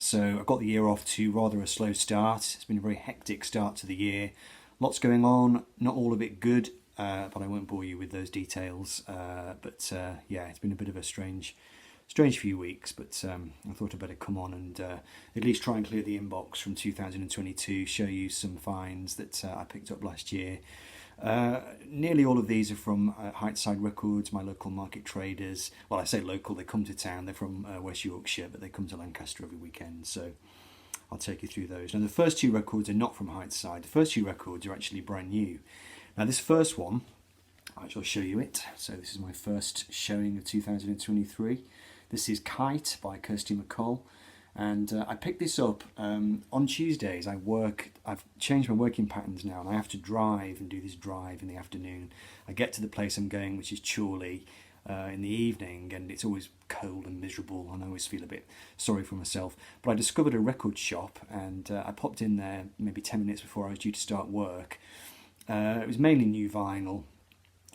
So I got the year off to rather a slow start. It's been a very hectic start to the year. Lots going on, not all of it good, but I won't bore you with those details. Yeah, it's been a bit of a strange few weeks, but I thought I'd better come on and at least try and clear the inbox from 2022, show you some finds that I picked up last year. Nearly all of these are from Heightside Records, my local market traders. Well, I say local, they come to town, they're from West Yorkshire, but they come to Lancaster every weekend, so I'll take you through those. Now, the first two records are not from Heightside. The first two records are actually brand new. Now, this first one, I shall show you it. So this is my first showing of 2023. This is Kite by Kirsty MacColl. And I picked this up on Tuesdays. I've changed my working patterns now, and I have to drive and do this drive in the afternoon. I get to the place I'm going, which is Chorley, in the evening, and it's always cold and miserable, and I always feel a bit sorry for myself. But I discovered a record shop, and I popped in there maybe 10 minutes before I was due to start work. It was mainly new vinyl,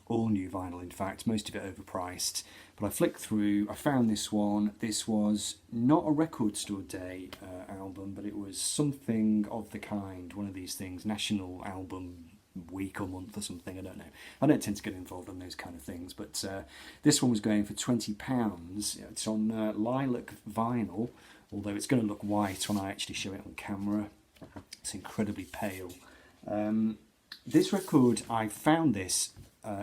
all new vinyl in fact, most of it overpriced. But I flicked through, I found this one. This was not a Record Store Day album, but it was something of the kind, one of these things, National Album Week or Month or something, I don't know. I don't tend to get involved in those kind of things, but this one was going for £20. It's on lilac vinyl, although it's going to look white when I actually show it on camera. It's incredibly pale. This record, I found this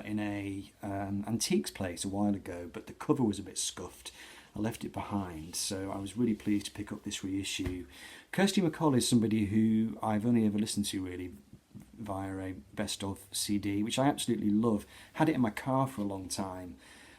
in a antiques place a while ago, but the cover was a bit scuffed. I left it behind, so I was really pleased to pick up this reissue. Kirsty MacColl is somebody who I've only ever listened to really via a best of CD, which I absolutely love. Had it in my car for a long time.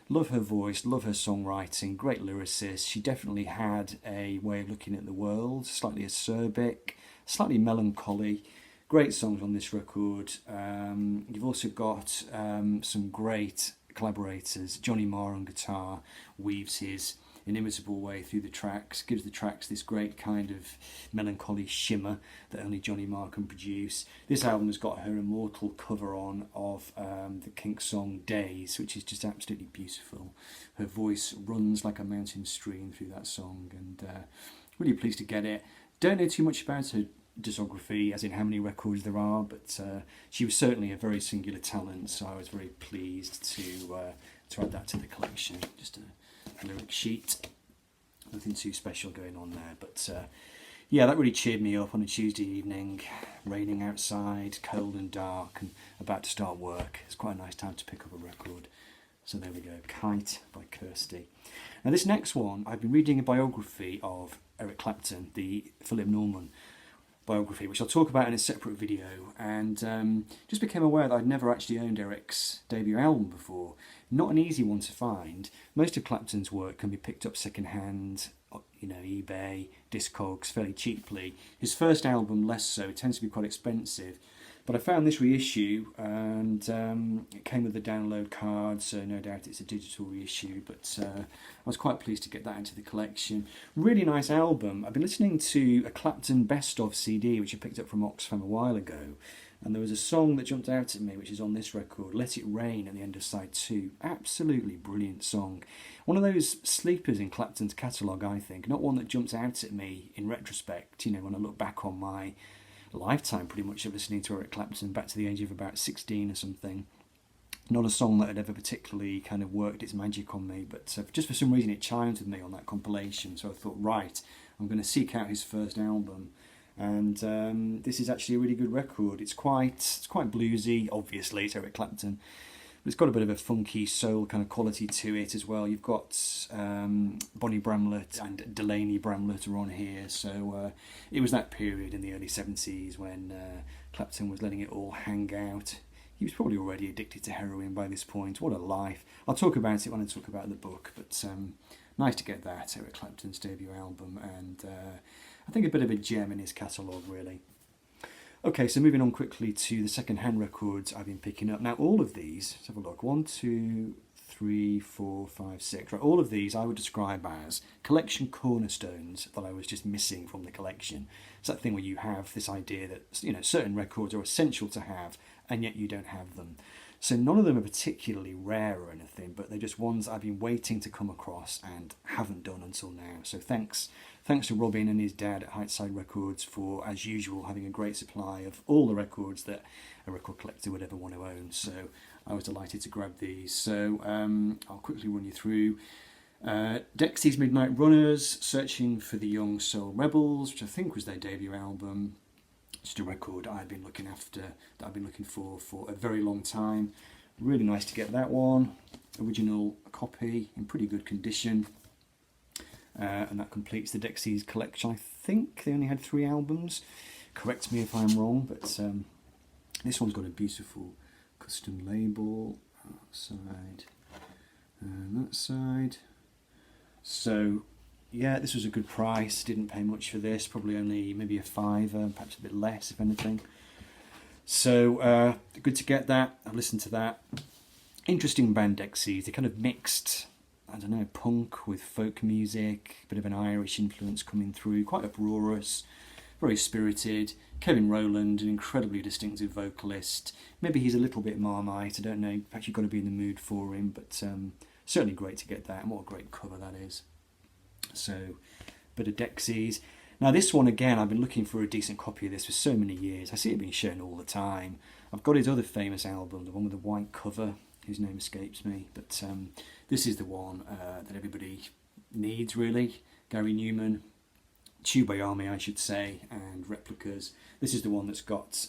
Love her voice, love her songwriting, great lyricist. She definitely had a way of looking at the world, slightly acerbic, slightly melancholy. Great songs on this record. You've also got some great collaborators. Johnny Marr on guitar weaves his inimitable way through the tracks, gives the tracks this great kind of melancholy shimmer that only Johnny Marr can produce. This album has got her immortal cover on of the Kinks song Days, which is just absolutely beautiful. Her voice runs like a mountain stream through that song, and really pleased to get it. Don't know too much about her discography, as in how many records there are, but she was certainly a very singular talent, so I was very pleased to add that to the collection. Just a lyric sheet, nothing too special going on there, but yeah, that really cheered me up on a Tuesday evening, raining outside, cold and dark, and about to start work. It's quite a nice time to pick up a record. So there we go, Kite by Kirsty. Now this next one, I've been reading a biography of Eric Clapton, the Philip Numan biography, which I'll talk about in a separate video, and just became aware that I'd never actually owned Eric's debut album before. Not an easy one to find. Most of Clapton's work can be picked up second-hand, eBay, Discogs, fairly cheaply. His first album, less so, it tends to be quite expensive. But I found this reissue, and it came with a download card, so no doubt it's a digital reissue, but I was quite pleased to get that into the collection. Really nice album. I've been listening to a Clapton best of CD, which I picked up from Oxfam a while ago, and there was a song that jumped out at me, which is on this record, Let It Rain, at the end of side 2. Absolutely brilliant song. One of those sleepers in Clapton's catalogue, I think. Not one that jumps out at me in retrospect, when I look back on my lifetime pretty much of listening to Eric Clapton back to the age of about 16 or something. Not a song that had ever particularly kind of worked its magic on me, but just for some reason it chimed with me on that compilation, so I thought, right, I'm going to seek out his first album. And this is actually a really good record. It's quite bluesy, obviously, it's Eric Clapton, but it's got a bit of a funky soul kind of quality to it as well. You've got Bonnie Bramlett and Delaney Bramlett are on here, so it was that period in the early 70s when Clapton was letting it all hang out. He was probably already addicted to heroin by this point. What a life. I'll talk about it when I talk about the book, but nice to get that, Eric Clapton's debut album, and I think a bit of a gem in his catalogue, really. Okay, so moving on quickly to the second-hand records I've been picking up. Now, all of these, let's have a look, 1, 2, 3, 4, 5, 6. Right, all of these I would describe as collection cornerstones that I was just missing from the collection. It's that thing where you have this idea that certain records are essential to have, and yet you don't have them. So none of them are particularly rare or anything. anything, but they're just ones I've been waiting to come across and haven't done until now. So thanks to Robin and his dad at Heightside Records for, as usual, having a great supply of all the records that a record collector would ever want to own. So I was delighted to grab these. So I'll quickly run you through. Dexy's Midnight Runners, Searching for the Young Soul Rebels, which I think was their debut album. Just a record I've been looking for a very long time. Really nice to get that one. Original copy in pretty good condition. And that completes the Dexys collection. I think they only had 3 albums. Correct me if I'm wrong, but this one's got a beautiful custom label. That side and that side. So yeah, this was a good price. Didn't pay much for this. Probably only maybe a £5, perhaps a bit less if anything. So good to get that. I've listened to that. Interesting band, Dexys. They kind of mixed, I don't know, punk with folk music, a bit of an Irish influence coming through, quite uproarious, very spirited. Kevin Rowland, an incredibly distinctive vocalist. Maybe he's a little bit Marmite, I don't know. Perhaps you've got to be in the mood for him, but certainly great to get that, and what a great cover that is. So, bit of Dexys. Now this one again, I've been looking for a decent copy of this for so many years. I see it being shown all the time. I've got his other famous album, the one with the white cover, whose name escapes me, but this is the one that everybody needs really. Gary Numan, Tube Army I should say, and Replicas. This is the one that's got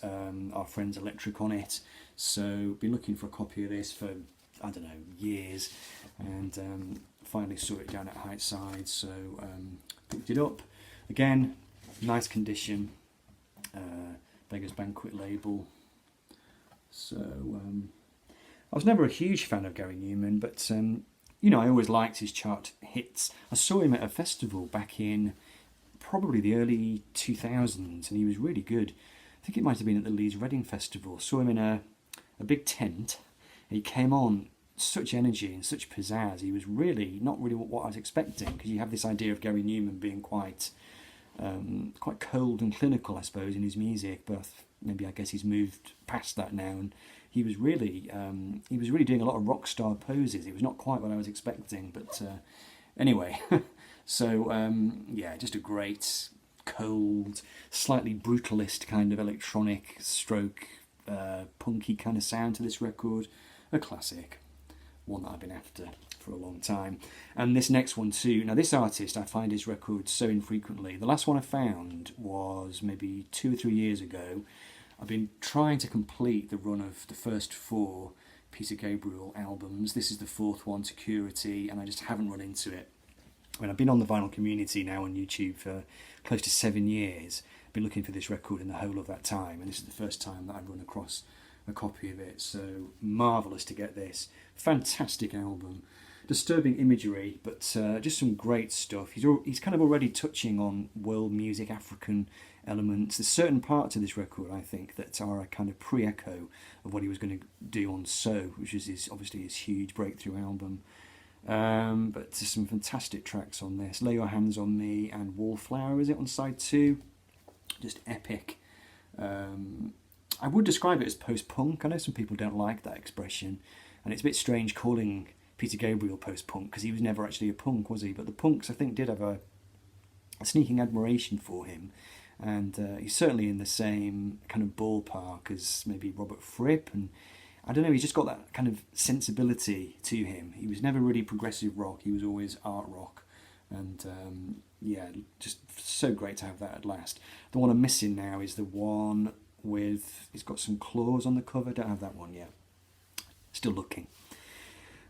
our friends Electric on it. So been looking for a copy of this for, I don't know, years, and finally saw it down at Heightside, so picked it up. Again, nice condition, Beggars Banquet label. So I was never a huge fan of Gary Numan, but you know, I always liked his chart hits. I saw him at a festival back in probably the early 2000s, and he was really good. I think it might have been at the Leeds Reading Festival. Saw him in a big tent, and he came on such energy and such pizzazz. He was really not really what I was expecting, because you have this idea of Gary Numan being quite cold and clinical, I suppose, in his music, but maybe I guess he's moved past that now, and he was really doing a lot of rock star poses. It was not quite what I was expecting, but anyway, so yeah, just a great, cold, slightly brutalist kind of electronic stroke, punky kind of sound to this record. A classic, one that I've been after for a long time. And this next one too. Now this artist, I find his records so infrequently. The last one I found was maybe 2 or 3 years ago. I've been trying to complete the run of the first 4 Peter Gabriel albums. This is the 4th one, Security, and I just haven't run into it. I mean, I've been on the vinyl community now on YouTube for close to 7 years. I've been looking for this record in the whole of that time, and this is the first time that I've run across a copy of it. So marvellous to get this. Fantastic album. Disturbing imagery, but just some great stuff. He's kind of already touching on world music, African elements. There's certain parts of this record, I think, that are a kind of pre-echo of what he was going to do on So, which is obviously his huge breakthrough album. But there's some fantastic tracks on this. Lay Your Hands on Me and Wallflower, is it, on side 2? Just epic. I would describe it as post-punk. I know some people don't like that expression, and it's a bit strange calling Peter Gabriel post-punk, because he was never actually a punk, was he? But the punks, I think, did have a sneaking admiration for him, and he's certainly in the same kind of ballpark as maybe Robert Fripp, and I don't know, he's just got that kind of sensibility to him. He was never really progressive rock, he was always art rock, and yeah, just so great to have that at last. The one I'm missing now is the one with, it's got some claws on the cover. Don't have that one yet, still looking.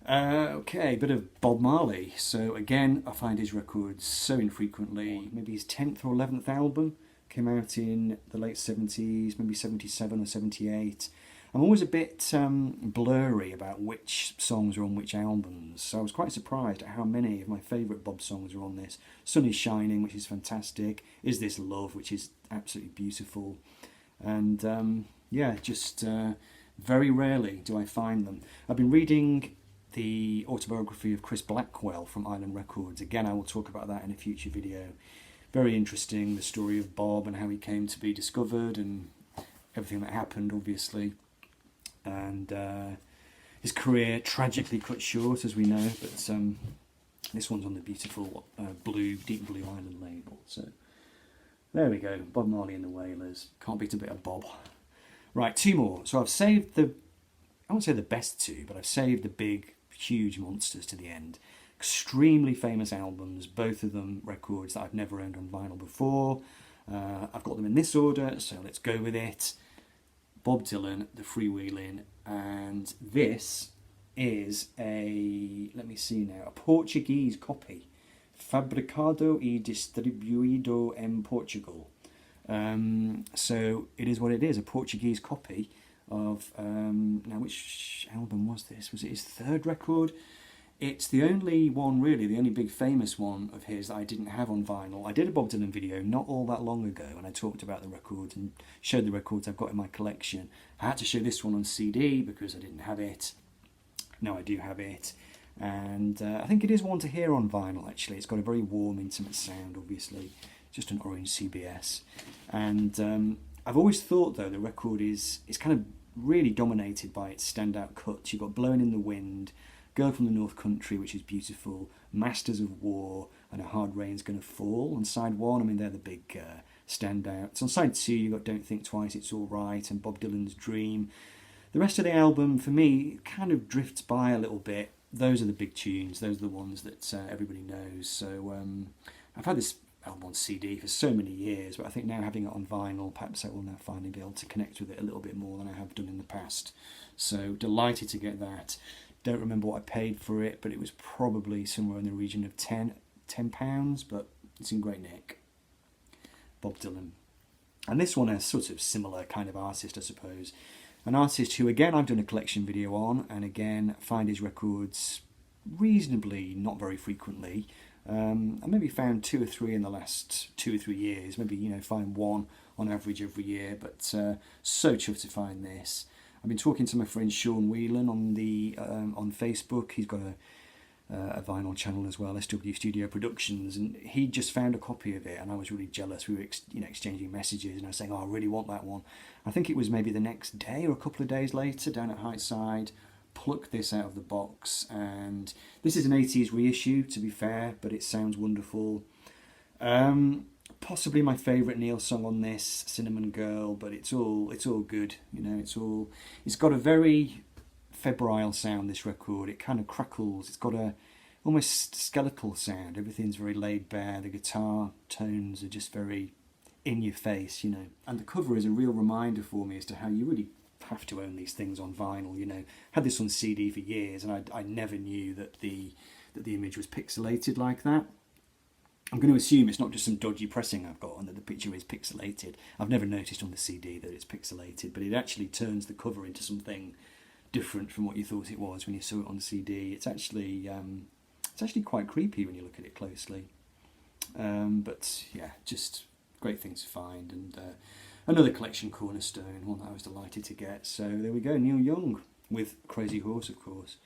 Okay, a bit of Bob Marley. So again, I find his records so infrequently. Maybe his 10th or 11th album came out in the late 70s, maybe 77 or 78. I'm always a bit blurry about which songs are on which albums, so I was quite surprised at how many of my favourite Bob songs are on this. Sun is Shining, which is fantastic. Is This Love, which is absolutely beautiful. And yeah, just very rarely do I find them. I've been reading the autobiography of Chris Blackwell from Island Records. Again, I will talk about that in a future video. Very interesting, the story of Bob and how he came to be discovered and everything that happened, obviously. And his career tragically cut short, as we know, but this one's on the beautiful deep blue island label. So there we go, Bob Marley and the Wailers. Can't beat a bit of Bob. Right, 2 more. So I've saved I won't say the best 2, but I've saved the big, huge monsters to the end. Extremely famous albums, both of them records that I've never owned on vinyl before. I've got them in this order, so let's go with it. Bob Dylan, The Freewheelin', and this is let me see now, a Portuguese copy. Fabricado y distribuido en Portugal. So it is what it is, a Portuguese copy of, now which album was this? Was it his 3rd record? It's the only one really, the only big famous one of his that I didn't have on vinyl. I did a Bob Dylan video not all that long ago, and I talked about the records and showed the records I've got in my collection. I had to show this one on CD because I didn't have it. Now I do have it, and I think it is one to hear on vinyl actually. It's got a very warm, intimate sound, obviously, just an orange CBS. And I've always thought though the record is kind of really dominated by its standout cuts. You've got Blowing in the Wind, Girl from the North Country, which is beautiful, Masters of War, and A Hard Rain's Gonna Fall on side 1. I mean, they're the big standouts. On side 2, you've got Don't Think Twice, It's All Right, and Bob Dylan's Dream. The rest of the album, for me, kind of drifts by a little bit. Those are the big tunes. Those are the ones that everybody knows. So I've had this album on CD for so many years, but I think now having it on vinyl, perhaps I will now finally be able to connect with it a little bit more than I have done in the past. So delighted to get that. Don't remember what I paid for it, but it was probably somewhere in the region of £10, but it's in great nick. Bob Dylan. And this one is sort of similar kind of artist, I suppose. An artist who, again, I've done a collection video on, and again, find his records reasonably, not very frequently. I maybe found 2 or 3 in the last 2 or 3 years, maybe, find 1 on average every year, but so chuffed to find this. I've been talking to my friend Sean Whelan on Facebook. He's got a vinyl channel as well, SW Studio Productions, and he just found a copy of it, and I was really jealous. We were exchanging messages, and I was saying, "Oh, I really want that one." I think it was maybe the next day or a couple of days later down at Heightside. Plucked this out of the box, and this is an 80s reissue, to be fair, but it sounds wonderful. Possibly my favourite Neil song on this, Cinnamon Girl, but it's all good, it's got a very febrile sound, this record. It kind of crackles, it's got a almost skeletal sound. Everything's very laid bare, the guitar tones are just very in your face, and the cover is a real reminder for me as to how you really have to own these things on vinyl. Had this on CD for years, and I never knew that the image was pixelated like that. I'm going to assume it's not just some dodgy pressing I've got and that the picture is pixelated. I've never noticed on the CD that it's pixelated, but it actually turns the cover into something different from what you thought it was when you saw it on the CD. It's actually quite creepy when you look at it closely. But yeah, just great things to find, and another collection cornerstone, one that I was delighted to get. So there we go, Neil Young with Crazy Horse, of course.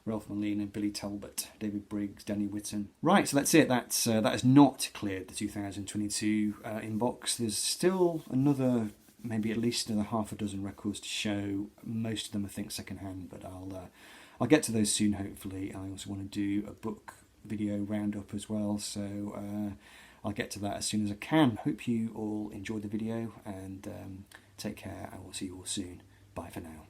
Ralph Molina, Billy Talbot, David Briggs, Danny Whitten. Right, so that's it. That has not cleared the 2022 inbox. There's still another, maybe at least another half a dozen records to show. Most of them, I think, secondhand, but I'll get to those soon, hopefully. I also want to do a book video roundup as well, so I'll get to that as soon as I can. Hope you all enjoyed the video, and take care. I will see you all soon. Bye for now.